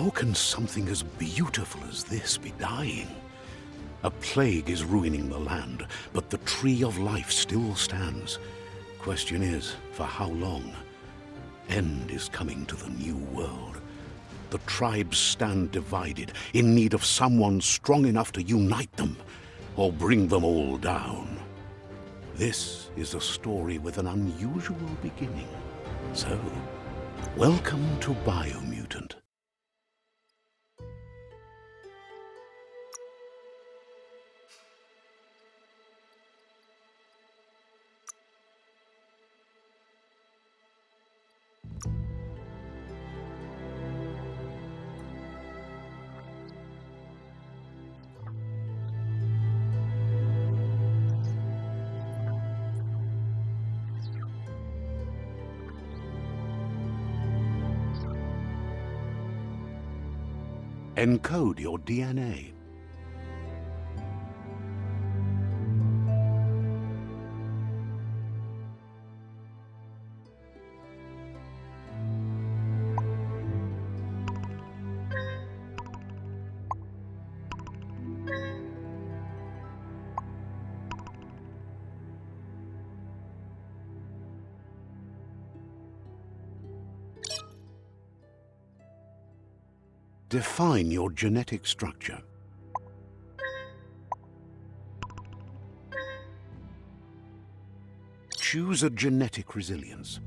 How can something as beautiful as this be dying? A plague is ruining the land, but the tree of life still stands. Question is, for how long? End is coming to the new world. The tribes stand divided, in need of someone strong enough to unite them, or bring them all down. This is a story with an unusual beginning. So, welcome to Biomutant. Encode your DNA. Define your genetic structure. Choose a genetic resilience.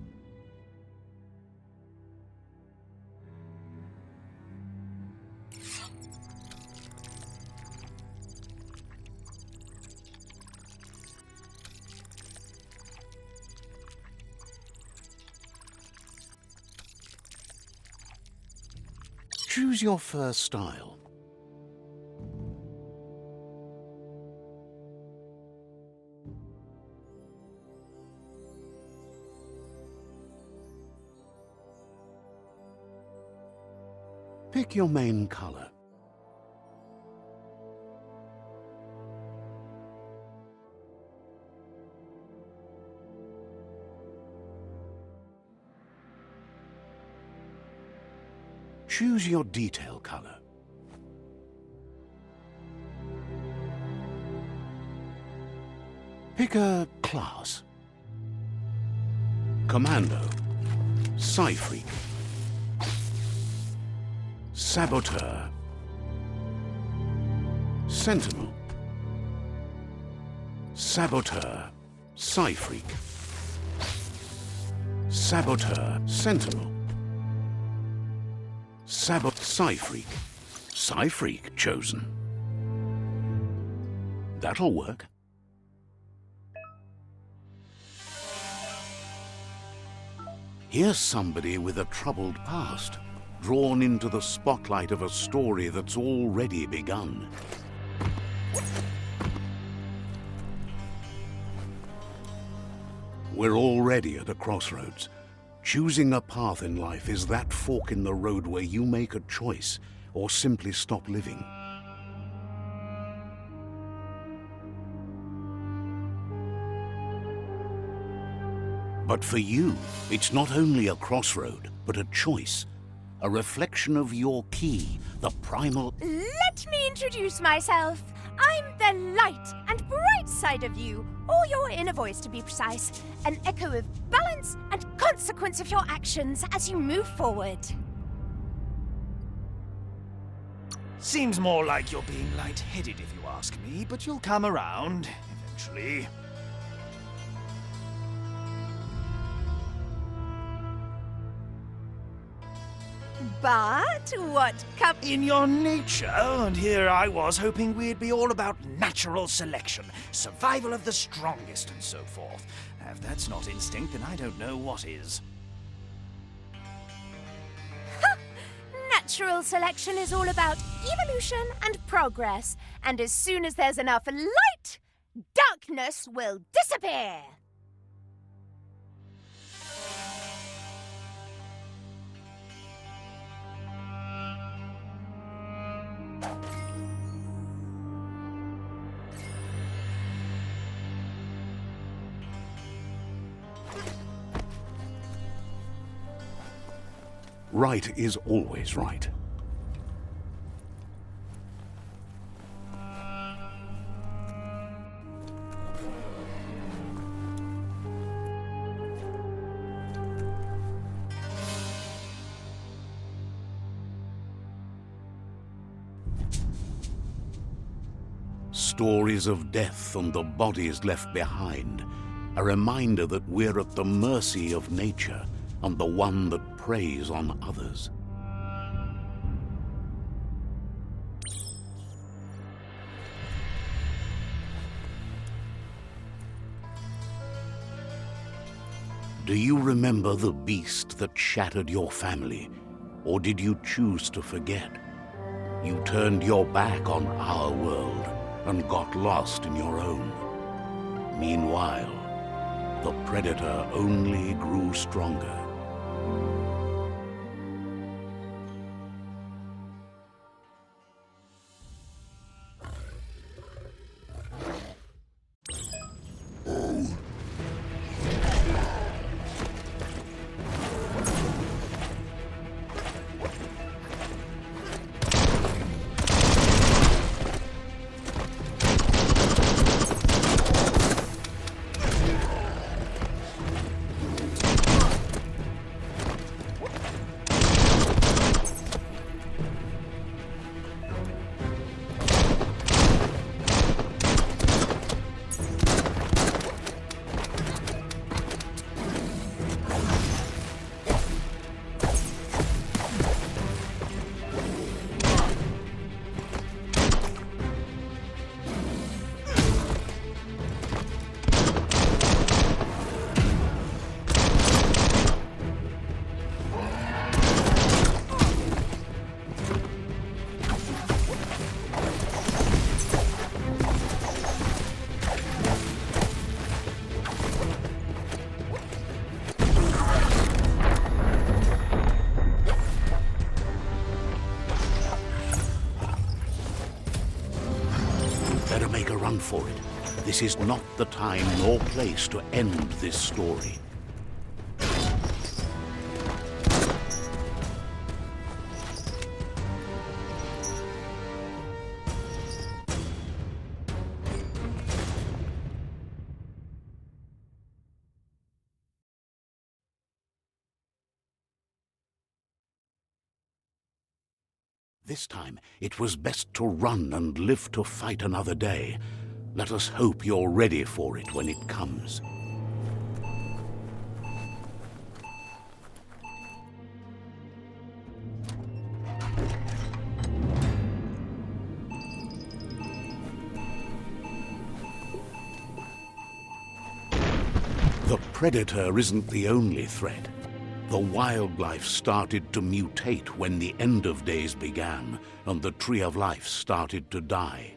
Choose your first style. Pick your main color. Choose your detail color. Pick a class. Commando, Psy-Freak, Saboteur, Sentinel, Saboteur, Psy-Freak, Saboteur, Sentinel, Psy-Freak. Psy-Freak chosen. That'll work. Here's somebody with a troubled past, drawn into the spotlight of a story that's already begun. We're already at a crossroads. Choosing a path in life is that fork in the road where you make a choice or simply stop living. But for you, it's not only a crossroad, but a choice. A reflection of your key, the primal... Let me introduce myself. I'm the light and bright side of you, or your inner voice to be precise. An echo of balance and consequence of your actions as you move forward. Seems more like you're being light-headed if you ask me, but you'll come around, eventually. But what In your nature, and here I was hoping we'd be all about natural selection, survival of the strongest and so forth. If that's not instinct, then I don't know what is. Natural selection is all about evolution and progress, and as soon as there's enough light, darkness will disappear. Right is always right. Stories of death and the bodies left behind. A reminder that we're at the mercy of nature and the one that preys on others. Do you remember the beast that shattered your family? Or did you choose to forget? You turned your back on our world and got lost in your own. Meanwhile, the Predator only grew stronger. Better make a run for it. This is not the time nor place to end this story. This time, it was best to run and live to fight another day. Let us hope you're ready for it when it comes. The Predator isn't the only threat. The wildlife started to mutate when the end of days began, and the Tree of Life started to die.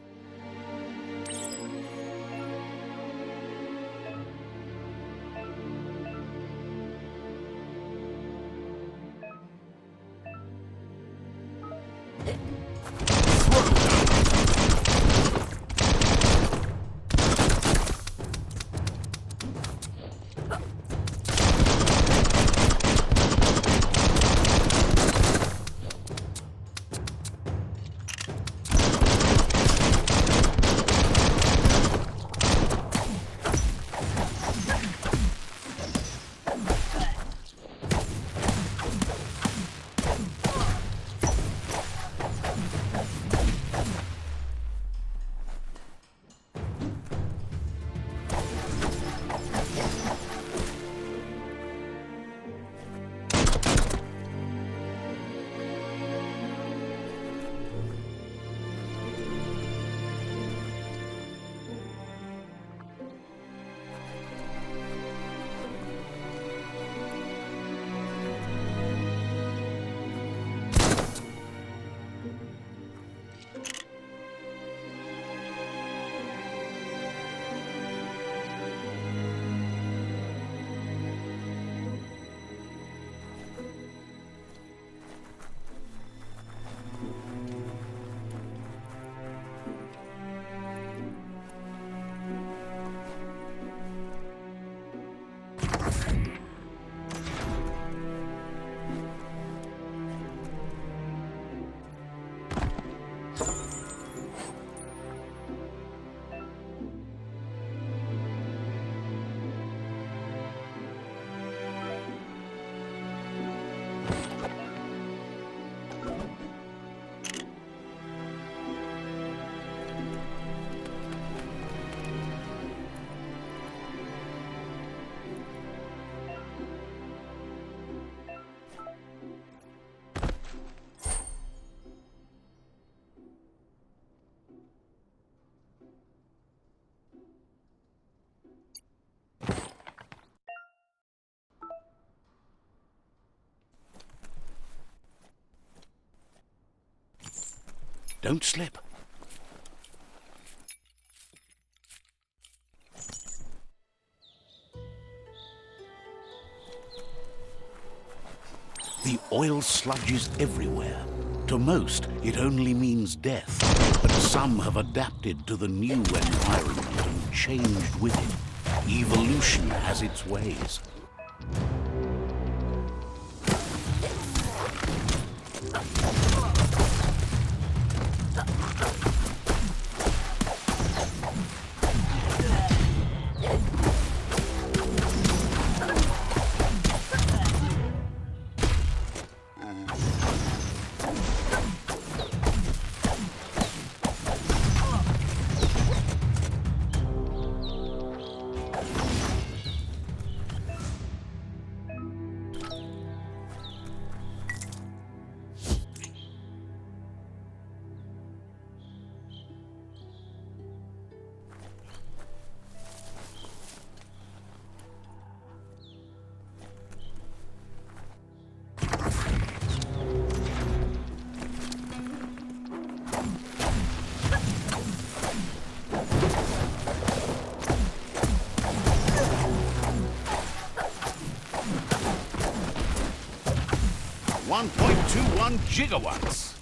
Don't slip. The oil sludges everywhere. To most, it only means death, but some have adapted to the new environment and changed with it. Evolution has its ways. .21 gigawatts.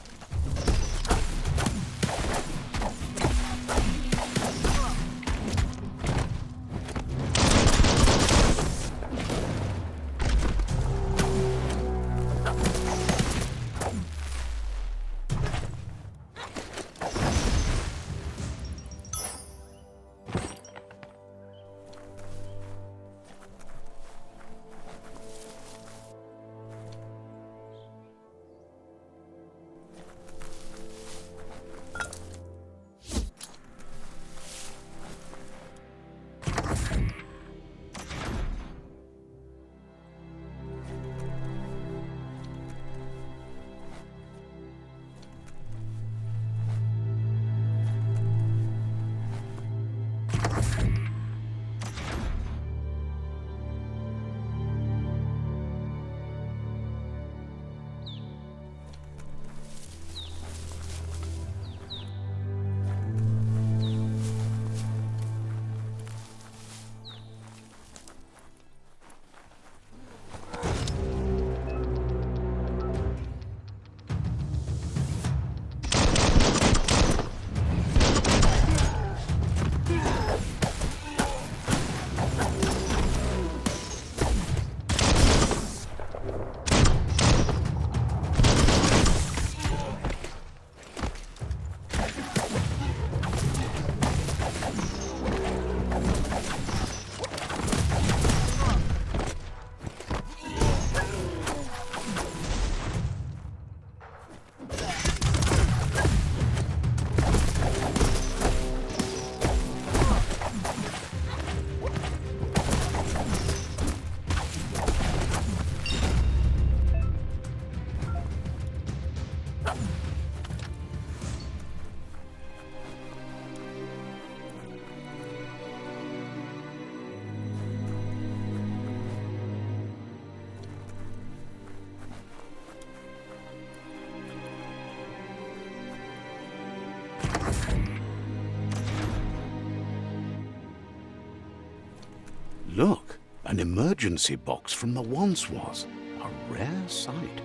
Look, an emergency box from the once was. A rare sight.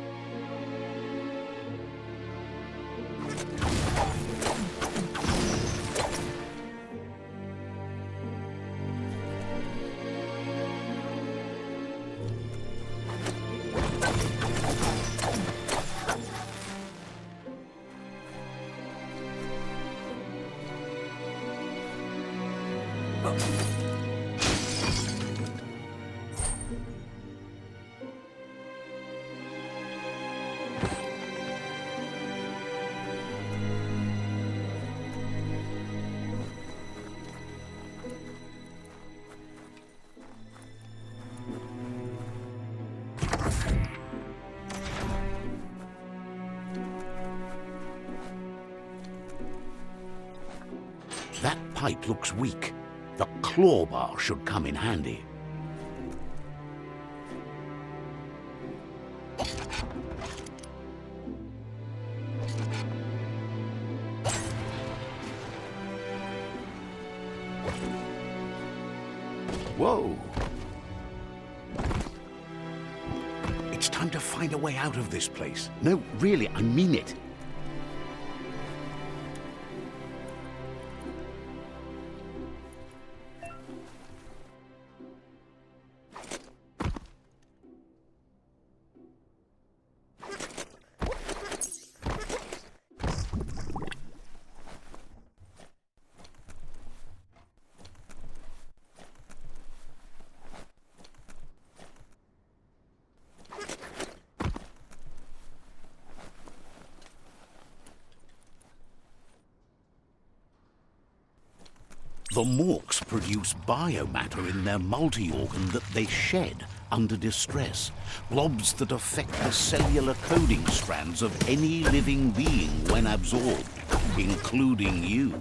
That pipe looks weak. The claw bar should come in handy. Whoa! It's time to find a way out of this place. No, really, I mean it. The Morks produce biomatter in their multi-organ that they shed under distress. Blobs that affect the cellular coding strands of any living being when absorbed, including you.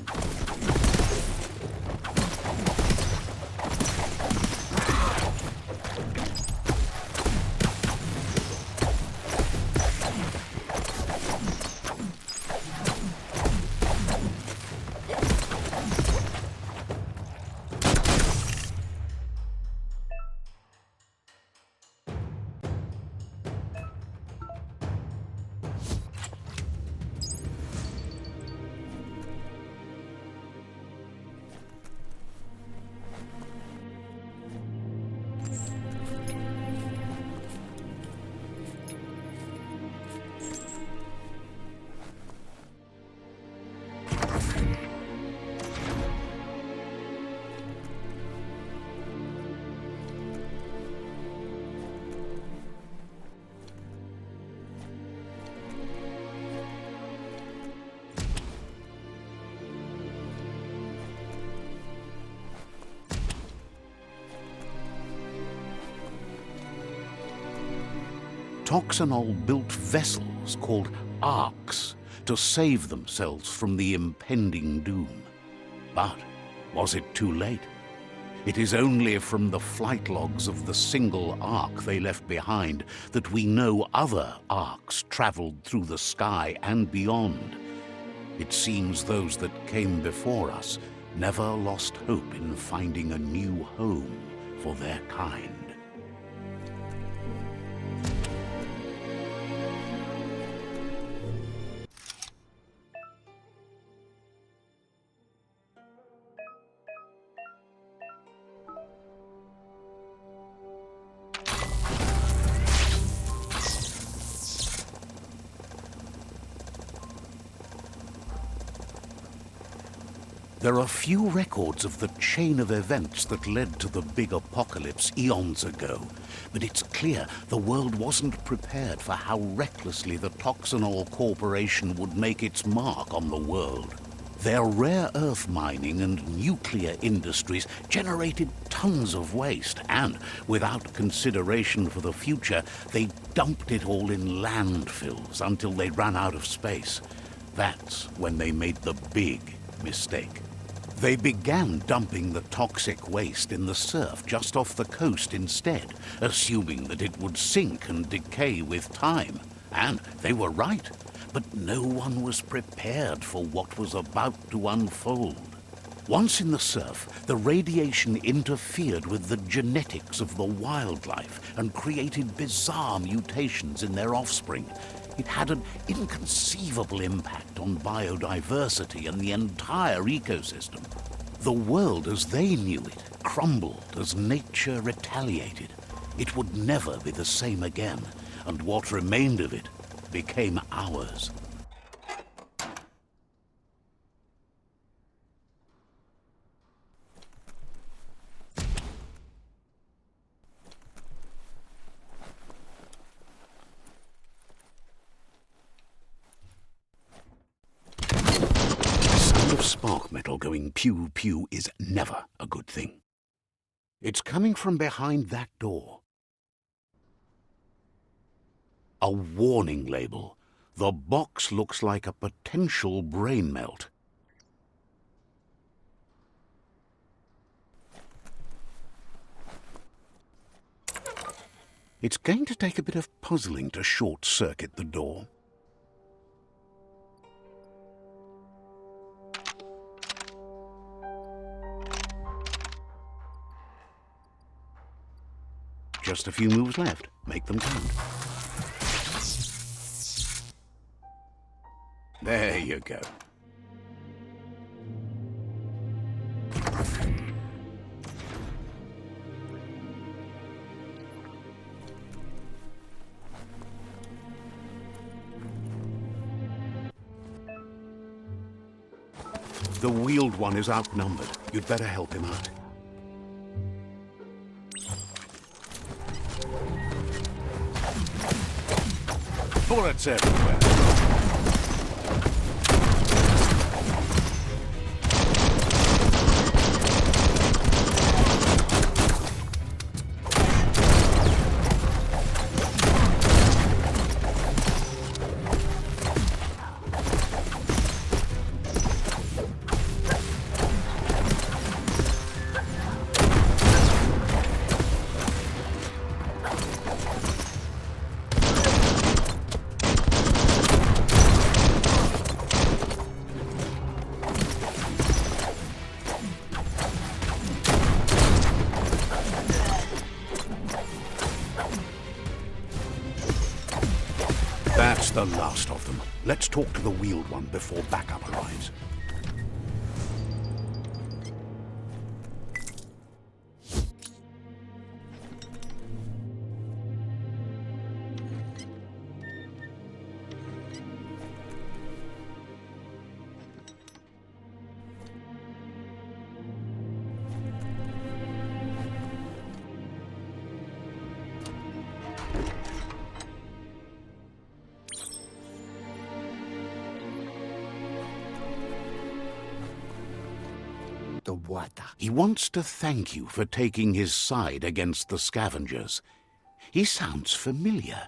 Toxanol built vessels called arks to save themselves from the impending doom. But was it too late? It is only from the flight logs of the single ark they left behind that we know other arks traveled through the sky and beyond. It seems those that came before us never lost hope in finding a new home for their kind. There are few records of the chain of events that led to the big apocalypse eons ago, but it's clear the world wasn't prepared for how recklessly the Toxanol Corporation would make its mark on the world. Their rare earth mining and nuclear industries generated tons of waste, and without consideration for the future, they dumped it all in landfills until they ran out of space. That's when they made the big mistake. They began dumping the toxic waste in the surf just off the coast instead, assuming that it would sink and decay with time. And they were right, but no one was prepared for what was about to unfold. Once in the surf, the radiation interfered with the genetics of the wildlife and created bizarre mutations in their offspring. It had an inconceivable impact on biodiversity and the entire ecosystem. The world as they knew it crumbled as nature retaliated. It would never be the same again, and what remained of it became ours. Spark metal going pew-pew is never a good thing. It's coming from behind that door. A warning label. The box looks like a potential brain melt. It's going to take a bit of puzzling to short-circuit the door. Just a few moves left. Make them count. There you go. The Wheeled One is outnumbered. You'd better help him out. Bullets everywhere. That's the last of them. Let's talk to the Wheeled One before backup arrives. He wants to thank you for taking his side against the scavengers. He sounds familiar.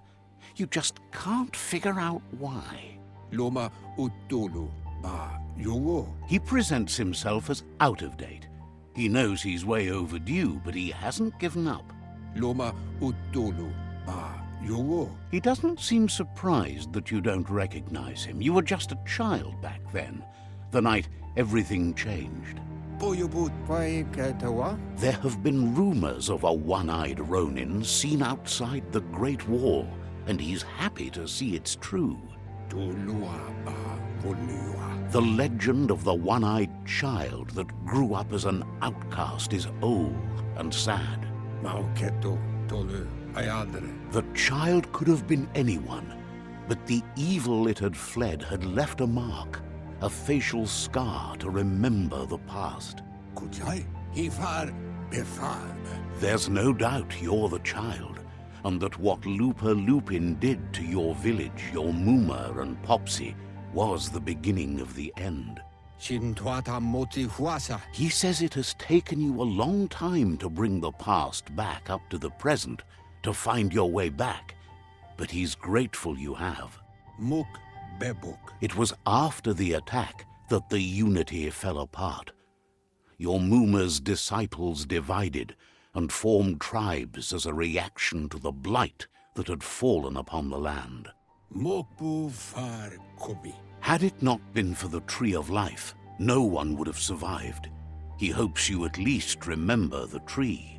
You just can't figure out why. Loma utulu ba yogo. He presents himself as out of date. He knows he's way overdue, but he hasn't given up. Loma utulu ba yogo. He doesn't seem surprised that you don't recognize him. You were just a child back then, the night everything changed. There have been rumors of a one-eyed Ronin seen outside the Great Wall, and he's happy to see it's true. The legend of the one-eyed child that grew up as an outcast is old and sad. The child could have been anyone, but the evil it had fled had left a mark, a facial scar to remember the past. There's no doubt you're the child, and that what Lupa Lupin did to your village, your Muma and Popsy, was the beginning of the end. He says it has taken you a long time to bring the past back up to the present, to find your way back, but he's grateful you have. It was after the attack that the unity fell apart. Your Muma's disciples divided and formed tribes as a reaction to the blight that had fallen upon the land. Had it not been for the Tree of Life, no one would have survived. He hopes you at least remember the tree.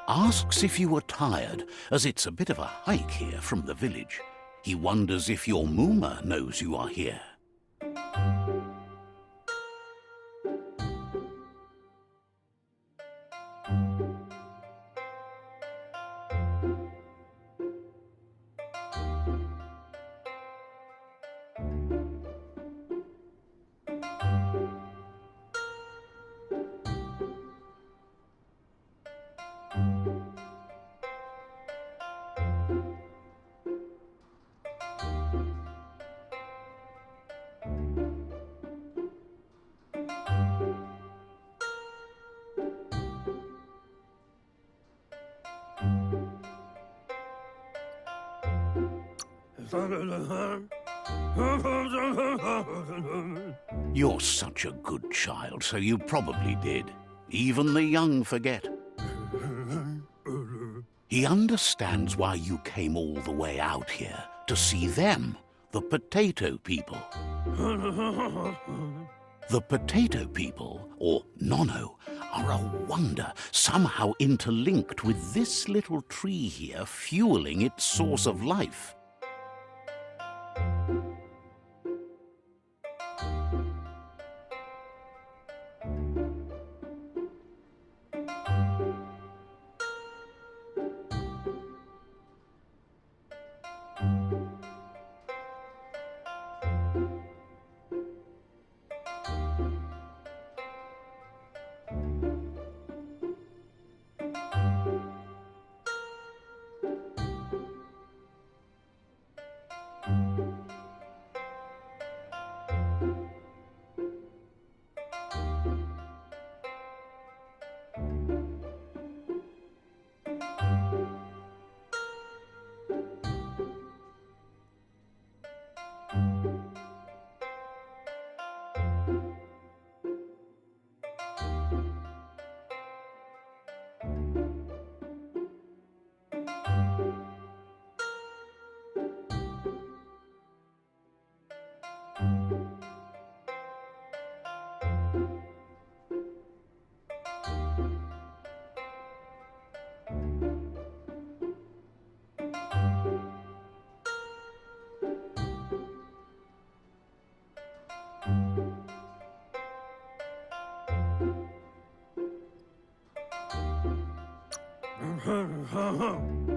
Asks if you are tired, as it's a bit of a hike here from the village. He wonders if your Muma knows you are here. You're such a good child, so you probably did. Even the young forget. He understands why you came all the way out here, to see them, the potato people. The potato people, or Nono, are a wonder, somehow interlinked with this little tree here fueling its source of life.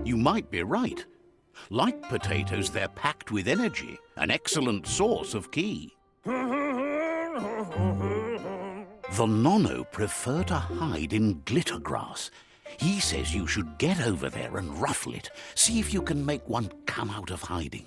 You might be right. Like potatoes, they're packed with energy, an excellent source of ki. The Nono prefer to hide in glitter grass. He says you should get over there and ruffle it. See if you can make one come out of hiding.